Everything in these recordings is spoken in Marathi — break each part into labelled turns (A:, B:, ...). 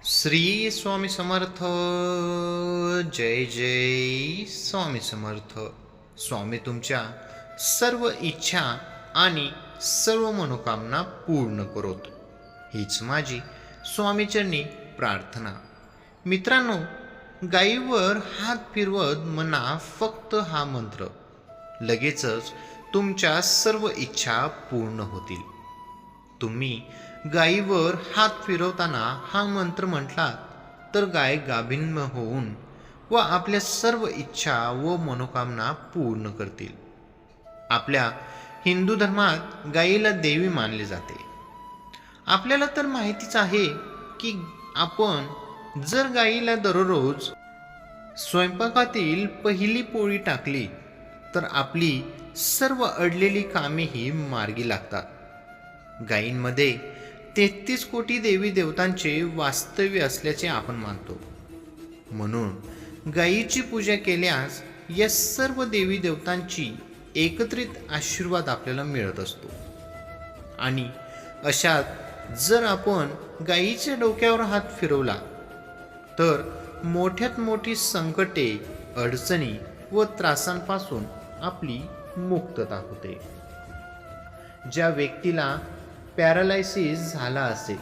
A: श्री स्वामी समर्थ. जय जय स्वामी समर्थ. स्वामी तुमच्या सर्व इच्छा आणि सर्व मनोकामना पूर्ण करोत, हीच माझी स्वामीचरणी प्रार्थना. मित्रांनो, गायीवर हात फिरवत म्हणा फक्त हा मंत्र, लगेचच तुमच्या सर्व इच्छा पूर्ण होतील. तुम्ही गायीवर हात फिरवताना हा मंत्र म्हटलात तर गाय गाभीन होऊन व आपल्या सर्व इच्छा व मनोकामना पूर्ण करतील. आपल्या हिंदू धर्मात गायीला देवी मानले जाते. आपल्याला तर माहितीच आहे की आपण जर गायीला दररोज स्वयंपाकातील पहिली पोळी टाकली तर आपली सर्व अडलेली कामेही मार्गी लागतात. गायींमध्ये 33 कोटी देवी देवतांचे वास्तव्य असल्याचे आपण मानतो. म्हणून गायीची पूजा केल्यास या सर्व देवी देवतांची एकत्रित आशीर्वाद आपल्याला मिळत असतो. आणि अशात जर आपण गायीच्या डोक्यावर हात फिरवला तर मोठ्यात मोठी संकटे, अडचणी व त्रासांपासून आपली मुक्तता होते. ज्या व्यक्तीला पॅरालायसिस झाला असेल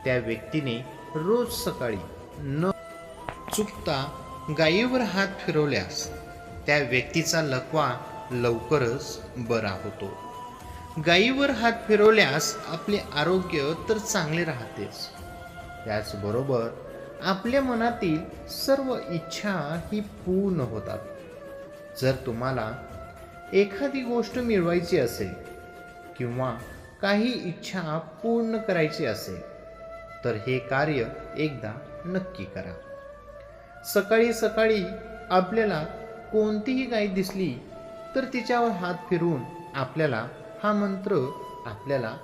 A: त्या व्यक्तीने रोज सकाळी न चुकता गायीवर हात फिरवल्यास त्या व्यक्तीचा लकवा लवकरच बरा होतो. गायीवर हात फिरवल्यास आपले आरोग्य तर चांगले राहतेच, त्याचबरोबर आपल्या मनातील सर्व इच्छा ही पूर्ण होतात. जर तुम्हाला एखादी गोष्ट मिळवायची असेल किंवा काही इच्छा पूर्ण करायची असेल तर हे कार्य एकदा नक्की करा. सकाळी सकाळी आपल्याला कोणतीही गाय दिसली तर तिच्यावर हात फिरवून आपल्याला हा मंत्र आपल्याला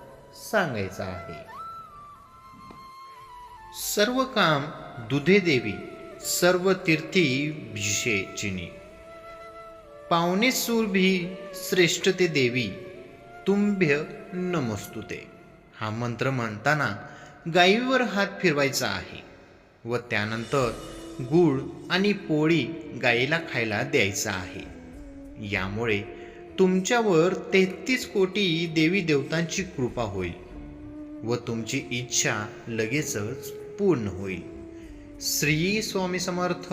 A: सांगायचा आहे. सर्व काम दुधे देवी, सर्व तीर्थी भिषे चिनी, पावणे सुरभी श्रेष्ठ ते देवी, तुंभ्य नमस्तुते. हा मंत्र म्हणताना गायीवर हात फिरवायचा आहे व त्यानंतर गूळ आणि पोळी गायीला खायला द्यायचा आहे. यामुळे तुमच्यावर 33 कोटी देवी देवतांची कृपा होईल व तुमची इच्छा लगेचच पूर्ण होईल. श्री स्वामी समर्थ.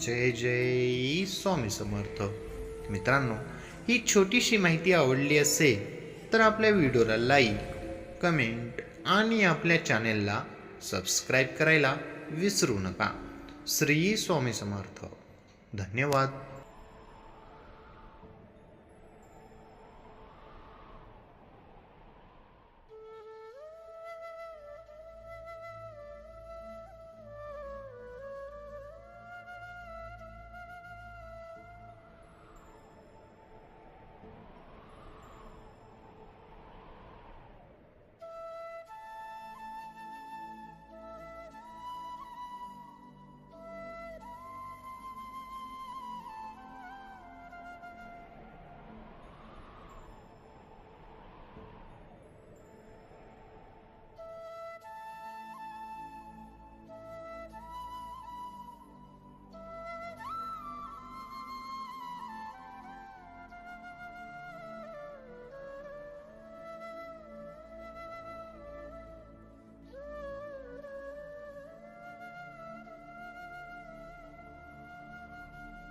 A: जय जय स्वामी समर्थ. मित्रांनो, ही छोटीशी माहिती आवडली असेल तर आपल्या व्हिडिओला लाईक, कमेंट आणि आपल्या चॅनेलला सबस्क्राईब करायला विसरू नका. श्री स्वामी समर्थ. धन्यवाद.